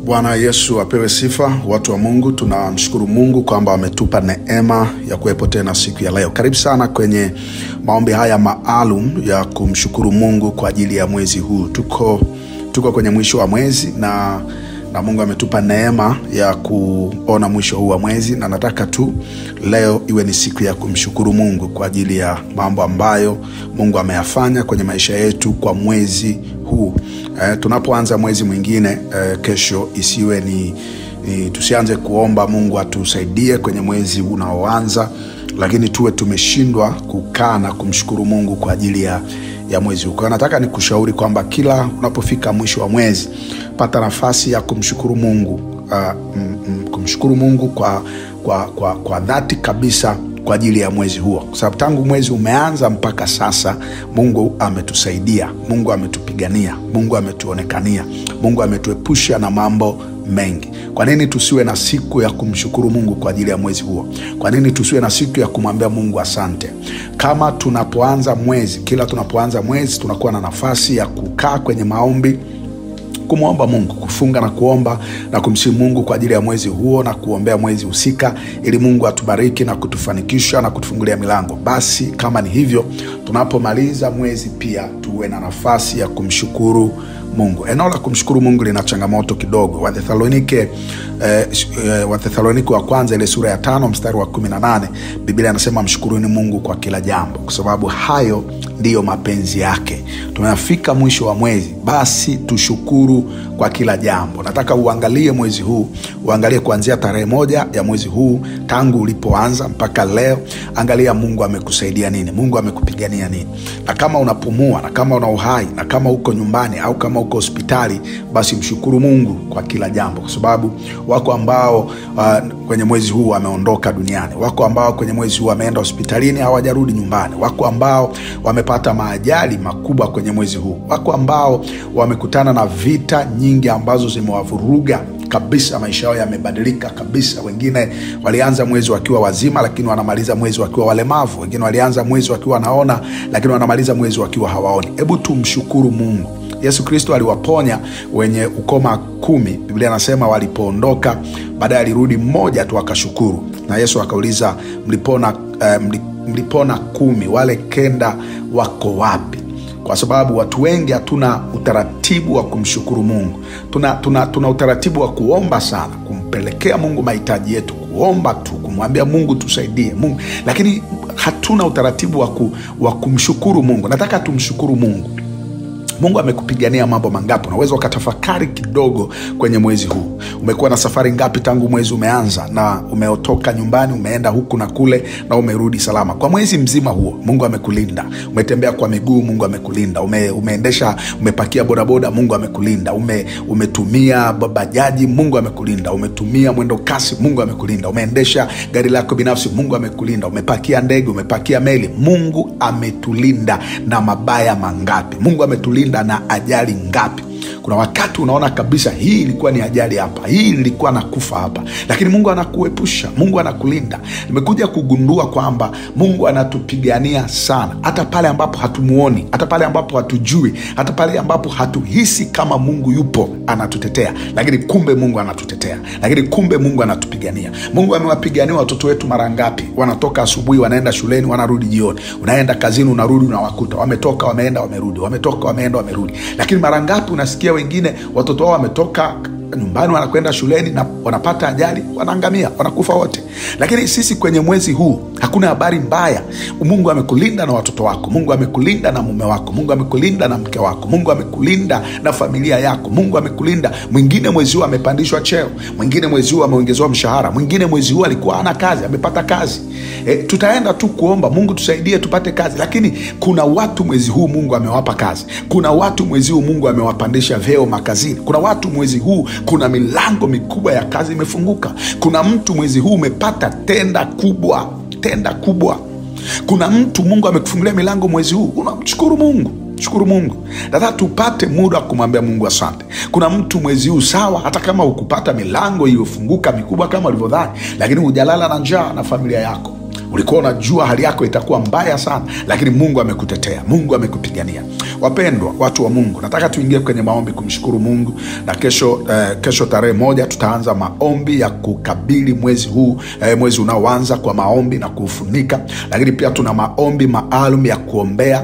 Bwana Yesu apewe sifa. Watu wa Mungu, tunamshukuru Mungu kwamba ametupa neema ya kuwepo tena siku ya leo. Karibu sana kwenye maombi haya maalum ya kumshukuru Mungu kwa ajili ya mwezi huu. Tuko kwenye mwisho wa mwezi na Mungu ametupa neema ya kuona mwisho huu wa mwezi, na nataka tu leo iwe ni siku ya kumshukuru Mungu kwa ajili ya mambo ambayo Mungu ameyafanya kwenye maisha yetu kwa mwezi huu. Tunapoanza mwezi mwingine kesho, isiwe ni tusianze kuomba Mungu atusaidie kwenye mwezi unaoanza, lakini tuwe tumeshindwa kukaa na kumshukuru Mungu kwa ajili ya mwezi huu. Kwa nataka nikushauri kwamba kila unapofika mwisho wa mwezi, pata nafasi ya kumshukuru Mungu, kumshukuru Mungu kwa dhati kabisa kwa ajili ya mwezi huo, kwa sababu tangu mwezi umeanza mpaka sasa Mungu ametusaidia, Mungu ametupigania, Mungu ametuonekania, Mungu ametuepusha na mambo mengi. Kwa nini tusiwe na siku ya kumshukuru Mungu kwa ajili ya mwezi huo? Kwa nini tusiwe na siku ya kumwambia Mungu asante? Kama tunapoanza mwezi, kila tunapoanza mwezi tunakuwa na nafasi ya kukaa kwenye maombi, kumwomba Mungu, kufunga na kuomba na kumsihi Mungu kwa ajili ya mwezi huo na kuombea mwezi husika, ili Mungu atubariki na kutufanikisha na kutufungulia milango. Basi kama ni hivyo, tunapomaliza mwezi pia tuwe na nafasi ya kumshukuru Mungu. Eneo la kumshukuru Mungu lina changamoto kidogo. Wathesalonike wa kwanza ile sura ya 5 mstari wa 18, Biblia inasema mshukuruni Mungu kwa kila jambo, kwa sababu hayo ndiyo mapenzi yake. Tumefika mwisho wa mwezi, basi tushukuru kwa kila jambo. Nataka uangalie mwezi huu, uangalie kuanzia tarehe 1 ya mwezi huu tangu ulipoanza mpaka leo. Angalia Mungu amekusaidia nini, Mungu amekupigania nini. Na kama unapumua, na kama una uhai, na kama uko nyumbani au kama uko hospitali, basi mshukuru Mungu kwa kila jambo, kwa sababu wako ambao kwenye mwezi huu wameondoka duniani, wako ambao kwenye mwezi huu wameenda hospitalini hawajarudi nyumbani, wako ambao wamepata maajali makubwa kwenye mwezi huu, wako ambao wamekutana na vita nyingi ambazo zimewavuruga kabisa, maisha yao yamebadilika kabisa. Wengine walianza mwezi wakiwa wazima, lakini wanamaliza mwezi wakiwa walemavu. Wengine walianza mwezi wakiwa wanaona, lakini wanamaliza mwezi wakiwa hawaoni. Hebu tumshukuru Mungu. Yesu Kristo aliwaponya wenye ukoma 10. Biblia inasema walipoondoka, baadaye alirudi mmoja tu akashukuru, na Yesu akauliza, mlipona 10, wale 9 wako wapi? Kwa sababu watu wengi hatuna utaratibu wa kumshukuru Mungu. Tuna utaratibu wa kuomba sana, kumpelekea Mungu mahitaji yetu, kuomba tu, kumwambia Mungu tusaidie Mungu, lakini hatuna utaratibu wa kumshukuru Mungu. Nataka tumshukuru Mungu. Mungu amekupigania mambo mangapi? Unaweza ukatafakari kidogo kwenye mwezi huu. Umekuwa na safari ngapi tangu mwezi umeanza, na umeotoka nyumbani, umeenda huku na kule, na umerudi salama? Kwa mwezi mzima huo Mungu amekulinda. Umetembea kwa miguu, Mungu amekulinda. Umepakia bodaboda, Mungu amekulinda. Umetumia bajaji, Mungu amekulinda. Umetumia mwendo kasi, Mungu amekulinda. Umeendesha gari lako binafsi, Mungu amekulinda. Umepakia ndege, umepakia meli, Mungu ametulinda. Na mabaya mangapi? Mungu ametulinda na ajali ngapi? Kuna wakati unaona kabisa hii ilikuwa ni ajali hapa, hii ilikuwa nakufa hapa, lakini Mungu anakuepusha, Mungu anakulinda. Nimekuja kugundua kwamba Mungu anatupigania sana, hata pale ambapo hatumuoni, hata pale ambapo hatujui, hata pale ambapo hatuhisi kama Mungu yupo anatutetea, lakini kumbe Mungu anatutetea, lakini kumbe Mungu anatupigania. Mungu amewapigania watoto wetu mara ngapi? Wanatoka asubuhi, wanaenda shuleni, wanarudi jioni. Unaenda kazini, unarudi, unawakuta wametoka, wameenda, wamerudi, wametoka, wameenda, wamerudi. Lakini mara ngapi unasikia wengine watoto wao wametoka nyumbani wanakwenda shuleni na wanapata ajali, wanaangamia, wanakufa wote. Lakini sisi kwenye mwezi huu hakuna habari mbaya. Mungu amekulinda na watoto wako, Mungu amekulinda na mume wako, Mungu amekulinda na mke wako, Mungu amekulinda na familia yako, Mungu amekulinda. Mwingine mwezi huu amepandishwa cheo, mwingine mwezi huu ameongezewa mshahara, mwingine mwezi huu alikuwa hana kazi, amepata kazi. Tutaenda tu kuomba Mungu tusaidie tupate kazi, lakini kuna watu mwezi huu Mungu amewapa kazi. Kuna watu mwezi huu Mungu amewapandisha vyeo makazini. Kuna watu mwezi huu kuna milango mikubwa ya kazi imefunguka. Kuna mtu mwezi huu umepata tenda kubwa. Kuna mtu Mungu amekufungulia milango mwezi huu. Unamshukuru Mungu. Shukuru Mungu. Nataka tupate muda kumwambia Mungu asante. Kuna mtu mwezi huu, sawa, hata kama ukupata milango iliyofunguka mikubwa kama ulivyodhani, lakini hujalala na njaa na familia yako. Ulikuwa unajua hali yako itakuwa mbaya sana, lakini Mungu amekutetea, Mungu amekupigania. Wapendwa watu wa Mungu, nataka tuingie kwenye maombi kumshukuru Mungu. Na kesho tarehe 1 tutaanza maombi ya kukabili mwezi huu, mwezi unaoanza kwa maombi na kuufunika. Lakini pia tuna maombi maalum ya kuombea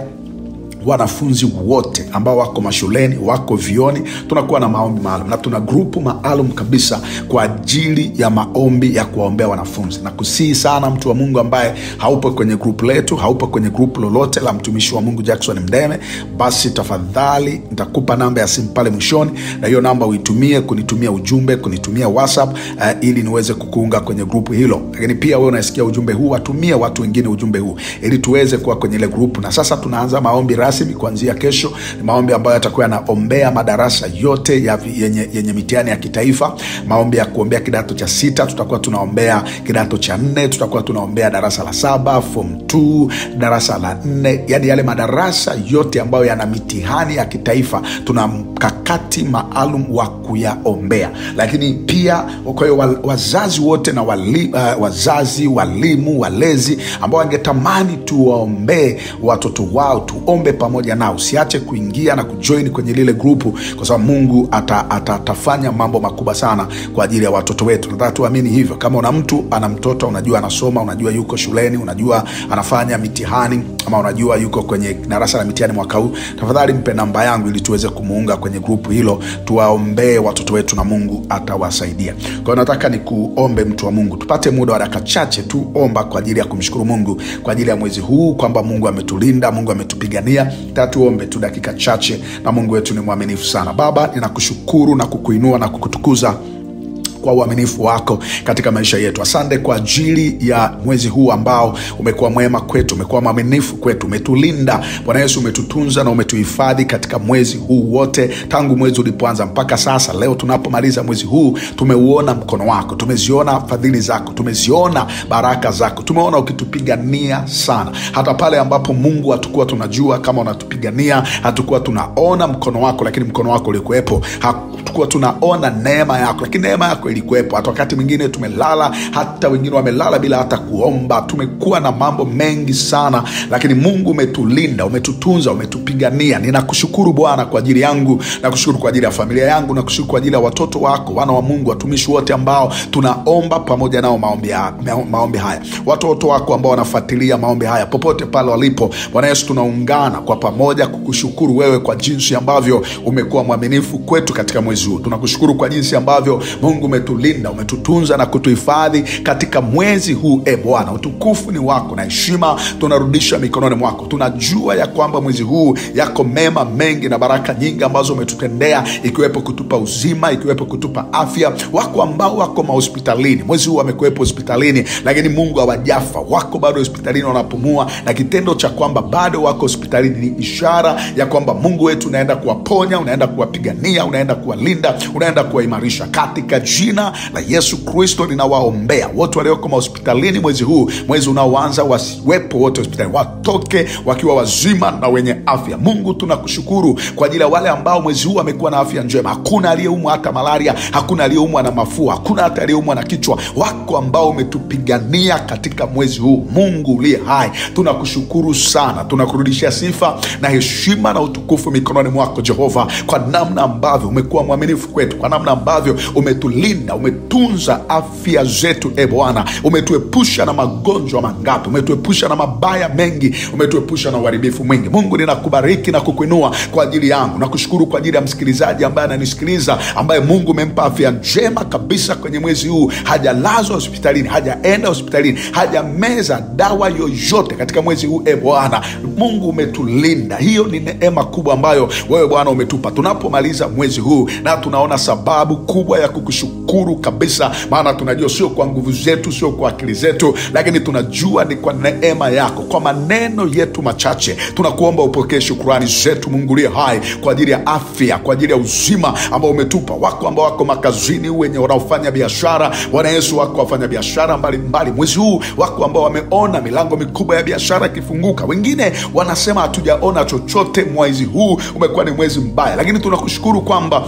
wanafunzi wote ambao wako mashuleni, wako vioni. Tunakuwa na maombi maalum na tuna grupu maalum kabisa kwa ajili ya maombi ya kuwaombea wanafunzi. Na kusihi sana mtu wa Mungu ambaye haupo kwenye grupu letu, haupo kwenye grupu lolote la mtumishi wa Mungu Jackson Mndeme, basi tafadhali nitakupa namba ya simu pale mwishoni, na hiyo namba uitumie kunitumia ujumbe, kunitumia WhatsApp ili niweze kukuunga kwenye grupu hilo. Lakini pia wewe unasikia ujumbe huu, watumie watu wengine ujumbe huu ili tuweze kuwa kwenye ile grupu. Na sasa tunaanza maombi rasmi kuanzia kesho. Ni maombi ambayo yatakuwa yanaombea madarasa yote yenye mitihani ya kitaifa. Maombi ya kuombea kidato cha 6, tutakuwa tunaombea kidato cha 4, tutakuwa tunaombea darasa la 7, form 2, darasa la 4, yani yale madarasa yote ambayo yana mitihani ya kitaifa tuna mkakati maalum wa kuyaombea. Lakini pia kwa hiyo wazazi wote na wazazi, walimu, walezi ambao wangetamani tuwaombee watoto wao, tuombe pamoja nao. Usiache kuingia na kujoin kwenye lile grupu, kwa sababu Mungu atafanya mambo makubwa sana kwa ajili ya watoto wetu. Nataka tuamini hivyo. Kama una mtu ana mtoto, unajua anasoma, unajua yuko shuleni, unajua anafanya mitihani, ama unajua yuko kwenye darasa la mitihani mwaka huu, tafadhali mpe namba yangu ili tuweze kumuunga kwenye grupu hilo, tuwaombee watoto wetu na Mungu atawasaidia. Kwa hiyo nataka nikuombe mtu wa Mungu, tupate muda wa dakika chache tu omba kwa ajili ya kumshukuru Mungu kwa ajili ya mwezi huu, kwamba Mungu ametulinda, Mungu ametupigania. Tatuombe tu dakika chache, na Mungu wetu ni mwaminifu sana. Baba, ninakushukuru na kukuinua na kukutukuza kwa uaminifu wako katika maisha yetu. Asante kwa ajili ya mwezi huu ambao umekuwa mwema kwetu, umekuwa mwaminifu kwetu, umetulinda Bwana Yesu, umetutunza na umetuhifadhi katika mwezi huu wote, tangu mwezi ulipoanza mpaka sasa. Leo tunapomaliza mwezi huu, tumeuona mkono wako, tumeziona fadhili zako, tumeziona baraka zako, tumeona ukitupigania sana. Hata pale ambapo Mungu hatukuwa tunajua kama unatupigania, hatukuwa tunaona mkono wako, lakini mkono wako ulikuwepo. Hatukuwa tunaona neema yako, lakini neema yako ilikuwepo. Hata wakati mwingine tumelala, hata wengine wamelala bila hata kuomba. Tumekuwa na mambo mengi sana, lakini Mungu umetulinda, umetutunza, umetupigania. Ninakushukuru Bwana kwa ajili yangu, nakushukuru kwa ajili ya familia yangu, nakushukuru kwa ajili ya watoto wako, wana wa Mungu, watumishi wote ambao tunaomba pamoja nao maombi haya. Watoto wako ambao wanafuatilia maombi haya popote pale walipo, Bwana Yesu, tunaungana kwa pamoja kukushukuru wewe kwa jinsi ambavyo umekuwa mwaminifu kwetu katika mwezi huu. Tunakushukuru kwa jinsi ambavyo Mungu umetulinda, umetutunza na kutuhifadhi katika mwezi huu. Bwana, utukufu ni wako na heshima tunarudisha mikononi mwako. Tunajua ya kwamba mwezi huu yako mema mengi na baraka nyingi ambazo umetutendea, ikiwepo kutupa uzima, ikiwepo kutupa afya. Wako ambao wako mahospitalini, mwezi huu wamekuwepo hospitalini, lakini Mungu hawajafa, wako bado hospitalini wanapumua, na kitendo cha kwamba bado wako hospitalini ni ishara ya kwamba Mungu wetu unaenda kuwaponya, unaenda kuwapigania, unaenda kuwalinda, unaenda kuwaimarisha. Katika jina la Yesu Kristo ninawaombea wote walioko hospitalini mwezi huu, mwezi unaoanza, wasiwepo wote hospitalini, watoke wakiwa wazima na wenye afya. Mungu, tunakushukuru kwa ajili ya wale ambao mwezi huu wamekuwa na afya njema. Hakuna aliyeumwa hata malaria, hakuna aliyeumwa na mafua, hakuna hata aliyeumwa na kichwa. Wako ambao umetupigania katika mwezi huu. Mungu uliye hai, tunakushukuru sana, tunakurudishia sifa na heshima na utukufu mikononi mwako Jehova, kwa namna ambavyo umekuwa mwaminifu kwetu, kwa namna ambavyo umetulinda, umetunza afya zetu. Bwana, umetuepusha na magonjwa mangapi, umetuepusha na mabaya mengi, umetuepusha na uharibifu mwingi. Mungu, ninakubariki na kukuinua kwa ajili yangu. Nakushukuru kwa ajili ya msikilizaji ambaye ananisikiliza, ambaye Mungu umempa afya njema kabisa kwenye mwezi huu. Hajalazwa hospitalini, hajaenda hospitalini, hajameza dawa yoyote katika mwezi huu. Bwana Mungu, umetulinda. Hiyo ni neema kubwa ambayo wewe Bwana umetupa tunapomaliza mwezi huu, na tunaona sababu kubwa ya kukushukuru kabisa, maana tunajua sio kwa nguvu zetu, sio kwa akili zetu, lakini tunajua ni kwa neema yako. Kwa maneno yetu machache tunakuomba upokee shukrani zetu, Mungu uliye hai, kwa ajili ya afya, kwa ajili ya uzima ambao umetupa. Wako ambao wako makazini, wenye wanaofanya biashara, Bwana Yesu, wako wafanya biashara mbalimbali mwezi huu, wako ambao wameona milango mikubwa ya biashara ikifunguka. Wengine wanasema hatujaona chochote, mwezi huu umekuwa ni mwezi mbaya, lakini tunakushukuru kwamba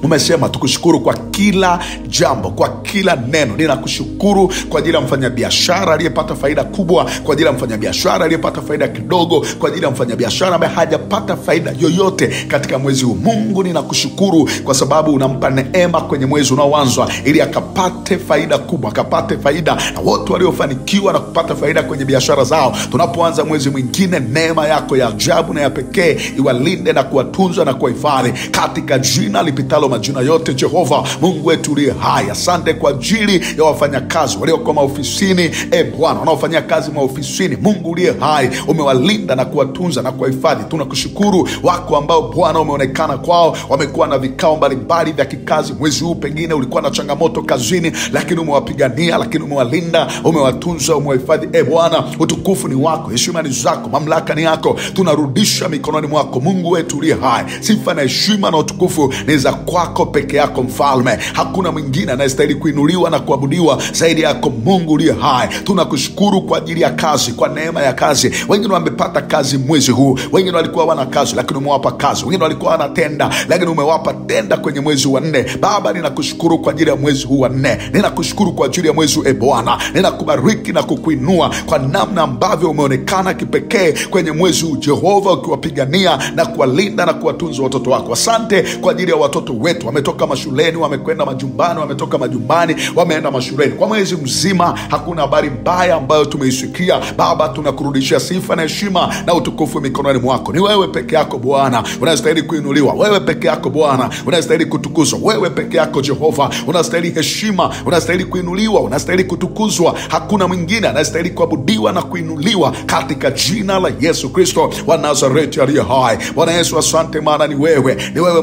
Umesema tukushukuru kwa kila jambo, kwa kila neno. Ninakushukuru kwa ajili ya mfanyabiashara aliyepata faida kubwa, kwa ajili ya mfanyabiashara aliyepata faida kidogo, kwa ajili ya mfanyabiashara ambaye hajapata faida yoyote katika mwezi huu. Mungu, ninakushukuru kwa sababu unampa neema kwenye mwezi unaoanza ili akapate faida kubwa, akapate faida, na wote waliofanikiwa na kupata faida kwenye biashara zao, tunapoanza mwezi mwingine, neema yako ya ajabu na ya pekee iwalinde na kuwatunza na kuwahifadhi katika jina lipitalo majina yote. Jehova Mungu wetu uliye hai, asante kwa ajili ya wafanyakazi walioko maofisini. Bwana, wanaofanyia kazi maofisini, Mungu uliye hai, umewalinda na kuwatunza na kuwahifadhi. Tunakushukuru. Wako ambao Bwana umeonekana kwao, wamekuwa na vikao mbalimbali vya kikazi mwezi huu, pengine ulikuwa na changamoto kazini, lakini umewapigania, lakini umewalinda, umewatunza, umewahifadhi. Bwana, utukufu ni wako, heshima ni zako, mamlaka ni yako, tunarudisha mikononi mwako. Mungu wetu uliye hai, sifa na heshima na utukufu ni za kwako peke yako Mfalme. Hakuna mwingine anayestahili kuinuliwa na kuabudiwa zaidi yako Mungu uliye hai. Tunakushukuru kwa ajili ya kazi, kwa neema ya kazi. Wengine wamepata kazi mwezi huu, wengine walikuwa wana kazi lakini umewapa kazi, wengine walikuwa wanatenda lakini umewapa tenda kwenye mwezi wa 4. Baba, ninakushukuru kwa ajili ya mwezi huu wa 4. Ninakushukuru kwa ajili ya mwezi huu Bwana. Ninakubariki na kukuinua kwa namna ambavyo umeonekana kipekee kwenye mwezi huu Jehova, ukiwapigania na kuwalinda na kuwatunza watoto wako. Asante kwa ajili ya watoto wetu, wametoka mashuleni, wamekwenda majumbani, wametoka majumbani, wameenda mashuleni. Kwa mwezi mzima hakuna habari mbaya ambayo tumeisikia. Baba, tunakurudishia sifa na heshima na utukufu mikononi mwako. Ni wewe peke yako Bwana unastahili kuinuliwa, wewe peke yako Bwana unastahili kutukuzwa, wewe peke yako Jehova unastahili heshima, unastahili kuinuliwa, unastahili kutukuzwa. Hakuna mwingine anastahili kuabudiwa na kuinuliwa katika jina la Yesu Kristo wa Nazareti aliye hai. Bwana Yesu, asante, maana ni wewe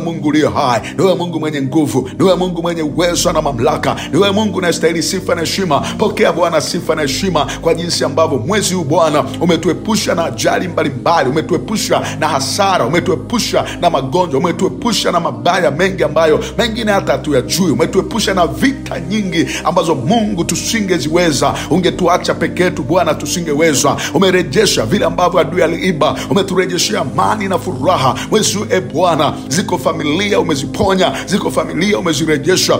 Mungu uliye hai, ni wewe Mungu mwenye nguvu, ni wewe Mungu mwenye uwezo na mamlaka, ni wewe Mungu unastahili sifa na heshima. Pokea Bwana sifa na heshima kwa jinsi ambavyo mwezi huu Bwana umetuepusha na ajali mbalimbali, umetuepusha na hasara, umetuepusha na magonjwa, umetuepusha na mabaya mengi ambayo mengine hata hatuyajui, umetuepusha na vita nyingi ambazo Mungu tusingeziweza. Ungetuacha peke yetu Bwana, tusingeweza. Umerejesha vile ambavyo adui aliiba, umeturejeshea amani na furaha mwezi huu Bwana. Ziko familia umeziponya, ziko familia umezirejesha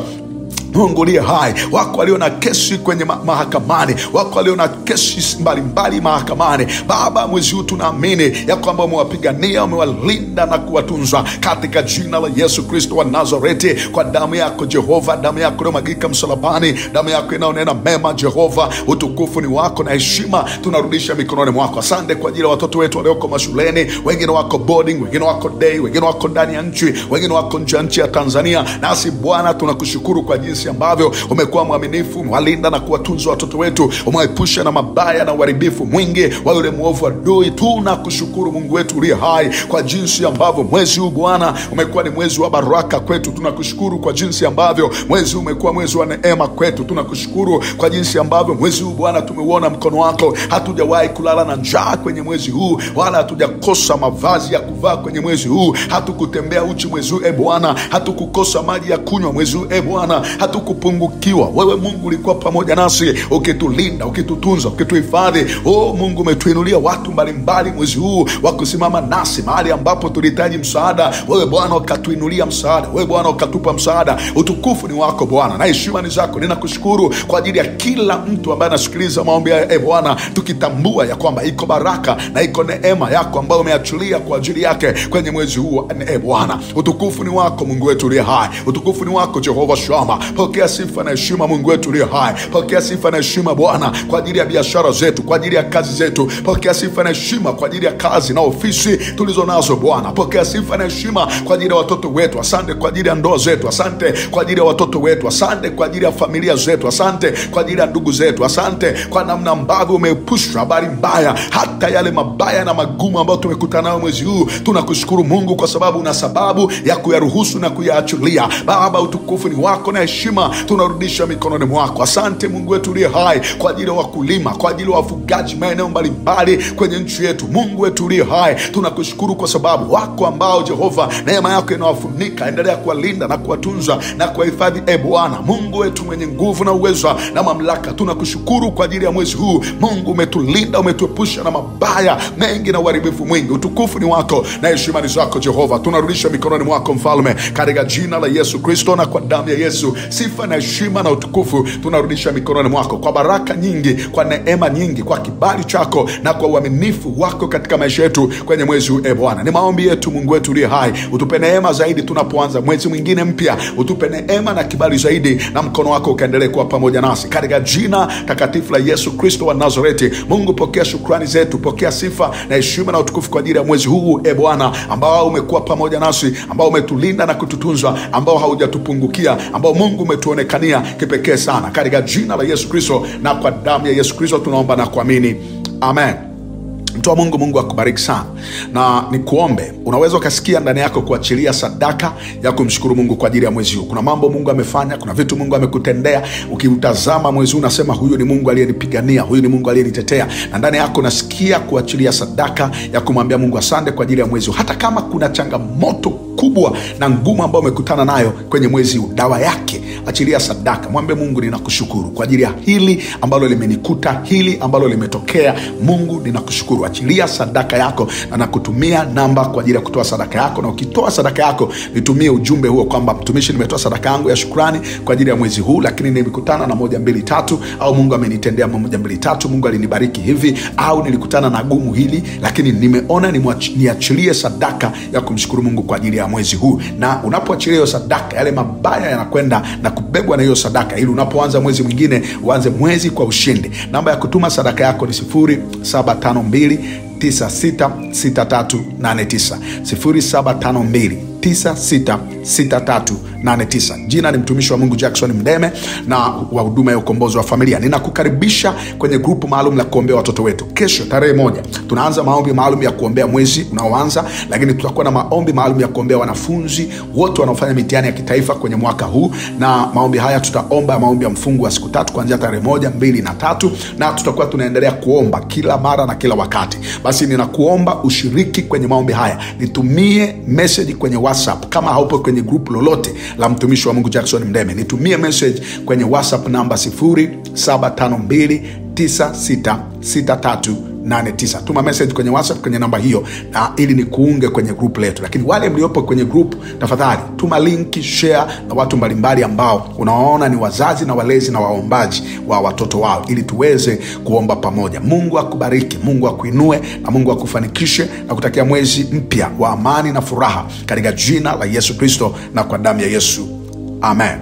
Mungu uliye hai. Wako walio na kesi kwenye mahakamani, wako walio na kesi mbalimbali mahakamani. Baba, mwezi huu tunaamini ya kwamba umewapigania, umewalinda na kuwatunza katika jina la Yesu Kristo wa Nazareti. Kwa damu yako Jehova, damu yako iliyomwagika msalabani, damu yako inayonena mema Jehova, utukufu ni wako na heshima tunarudisha mikononi mwako. Asante kwa ajili ya watoto wetu walioko mashuleni, wengine wako boarding, wengine wako day, wengine wako ndani ya nchi, wengine wako nje ya nchi ya Tanzania. Nasi Bwana tunakushukuru kwa jinsi ambavyo umekuwa mwaminifu, umewalinda na kuwatunza watoto wetu, umewaepusha na mabaya na uharibifu mwingi wa yule mwovu adui. Tunakushukuru Mungu wetu uliye hai kwa jinsi ambavyo mwezi huu Bwana umekuwa ni mwezi wa baraka kwetu. Tunakushukuru kwa jinsi ambavyo mwezi huu umekuwa mwezi wa neema kwetu. Tunakushukuru kwa jinsi ambavyo mwezi huu Bwana tumeuona mkono wako. Hatujawahi kulala na njaa kwenye mwezi huu, wala hatujakosa mavazi ya kuvaa kwenye mwezi huu. Hatukutembea uchi mwezi huu Bwana, hatukukosa maji ya kunywa mwezi huu Bwana, hatukupungukiwa. Wewe Mungu ulikuwa pamoja nasi, ukitulinda, ukitutunza, ukituhifadhi. Mungu umetuinulia watu mbalimbali mwezi huu wa kusimama nasi mahali ambapo tulihitaji msaada. Wewe Bwana ukatuinulia msaada, wewe Bwana ukatupa msaada. Utukufu ni wako Bwana na heshima ni zako. Ninakushukuru kwa ajili ya kila mtu ambaye anasikiliza maombi haya Bwana, tukitambua ya kwamba iko baraka na iko neema yako ambayo umeachilia kwa ajili yake kwenye mwezi huu Bwana. Utukufu ni wako Mungu wetu uliye hai, utukufu ni wako Jehova Shama. Pokea sifa na heshima Mungu wetu uliye hai. Pokea sifa na heshima Bwana kwa ajili ya biashara zetu, kwa ajili ya kazi zetu. Pokea sifa na heshima kwa ajili ya kazi na ofisi tulizo nazo Bwana. Pokea sifa na heshima kwa ajili ya watoto wetu. Asante kwa ajili ya ndoa zetu, asante kwa ajili ya watoto wetu, asante kwa ajili ya familia zetu, asante kwa ajili ya ndugu zetu. Asante kwa namna ambavyo umeepusha habari mbaya, hata yale mabaya na magumu ambayo tumekutana nayo mwezi huu. Tunakushukuru Mungu kwa sababu una sababu ya kuyaruhusu na kuyaachilia. Baba, utukufu ni wako na heshima heshima tunarudisha mikononi mwako. Asante Mungu wetu uliye hai kwa ajili ya wakulima, kwa ajili ya wafugaji maeneo mbalimbali kwenye nchi yetu. Mungu wetu uliye hai, tunakushukuru kwa sababu wako ambao Jehova neema yako inawafunika. Endelea kuwalinda na kuwatunza na kuwahifadhi Bwana. Mungu wetu mwenye nguvu na uwezo na mamlaka, tunakushukuru kwa ajili ya mwezi huu. Mungu umetulinda, umetuepusha na mabaya mengi na uharibifu mwingi. Utukufu ni wako na heshima ni zako Jehova. Tunarudisha mikononi mwako Mfalme, katika jina la Yesu Kristo na kwa damu ya Yesu. Sifa na heshima na utukufu tunarudisha mikononi mwako, kwa baraka nyingi, kwa neema nyingi, kwa kibali chako na kwa uaminifu wako katika maisha yetu kwenye mwezi huu. Bwana, ni maombi yetu Mungu wetu uliye hai, utupe neema zaidi tunapoanza mwezi mwingine mpya. Utupe neema na kibali zaidi, na mkono wako ukaendelee kuwa pamoja nasi katika jina takatifu la Yesu Kristo wa Nazareti. Mungu, pokea shukrani zetu, pokea sifa na heshima na utukufu kwa ajili ya mwezi huu Bwana, ambao umekuwa pamoja nasi, ambao umetulinda na kututunza, ambao haujatupungukia, ambao Mungu umetuonekania kipekee sana, katika jina la Yesu Kristo na kwa damu ya Yesu Kristo tunaomba na kuamini, amen. Mtu wa Mungu, Mungu akubariki sana, na nikuombe, unaweza ukasikia ndani yako kuachilia sadaka ya kumshukuru Mungu kwa ajili ya mwezi huu. Kuna mambo Mungu amefanya, kuna vitu Mungu amekutendea. Ukiutazama mwezi huu unasema, huyu ni Mungu aliyenipigania, huyu ni Mungu aliyenitetea, na ndani yako unasikia kuachilia sadaka ya kumwambia Mungu asante kwa ajili ya mwezi huu. Hata kama kuna changamoto kubwa na ngumu ambayo umekutana nayo kwenye mwezi huu, dawa yake achilia sadaka, mwambie Mungu, ninakushukuru kwa ajili ya hili ambalo limenikuta, hili ambalo limetokea. Mungu, ninakushukuru. Achilia sadaka yako, na nakutumia namba kwa ajili ya kutoa sadaka yako, na ukitoa sadaka yako nitumie ujumbe huo kwamba mtumishi, nimetoa sadaka yangu ya shukrani kwa ajili ya mwezi huu, lakini nimekutana na 1 2 3, au Mungu amenitendea 1 2 3, Mungu alinibariki hivi, au nilikutana na gumu hili, lakini nimeona niachilie sadaka ya kumshukuru Mungu kwa ajili ya mwezi huu. Na unapoachilia hiyo sadaka, yale mabaya yanakwenda na kubebwa na hiyo sadaka, ili unapoanza mwezi mwingine uanze mwezi kwa ushindi. Namba ya kutuma sadaka yako ni 0752966389, 0752966389. Jina ni mtumishi wa Mungu Jackson Mdeme na wa huduma ya ukombozi wa familia. Ninakukaribisha kwenye grupu maalum la kuombea watoto wetu. Kesho tarehe 1 tunaanza maombi maalum ya kuombea mwezi unaoanza, lakini tutakuwa na maombi maalum ya kuombea wanafunzi wote wanaofanya mitihani ya kitaifa kwenye mwaka huu. Na maombi haya tutaomba maombi ya mfungo wa siku 3 kuanzia tarehe 1, 2 na 3, na tutakuwa tunaendelea kuomba kila mara na kila wakati. Basi ninakuomba ushiriki kwenye maombi haya. Nitumie message kwenye WhatsApp kama haupo kwenye group lolote la mtumishi wa Mungu Jackson Mdeme. Nitumie message kwenye WhatsApp namba 0752966389. Tuma message kwenye WhatsApp kwenye namba hiyo, na ili nikuunge kwenye group letu. Lakini wale mliopo kwenye group, tafadhali tuma link, share na watu mbalimbali ambao unawaona ni wazazi na walezi na waombaji wa watoto wao, ili tuweze kuomba pamoja. Mungu akubariki, Mungu akuinue na Mungu akufanikishe, na kutakia mwezi mpya wa amani na furaha katika jina la Yesu Kristo na kwa damu ya Yesu, amen.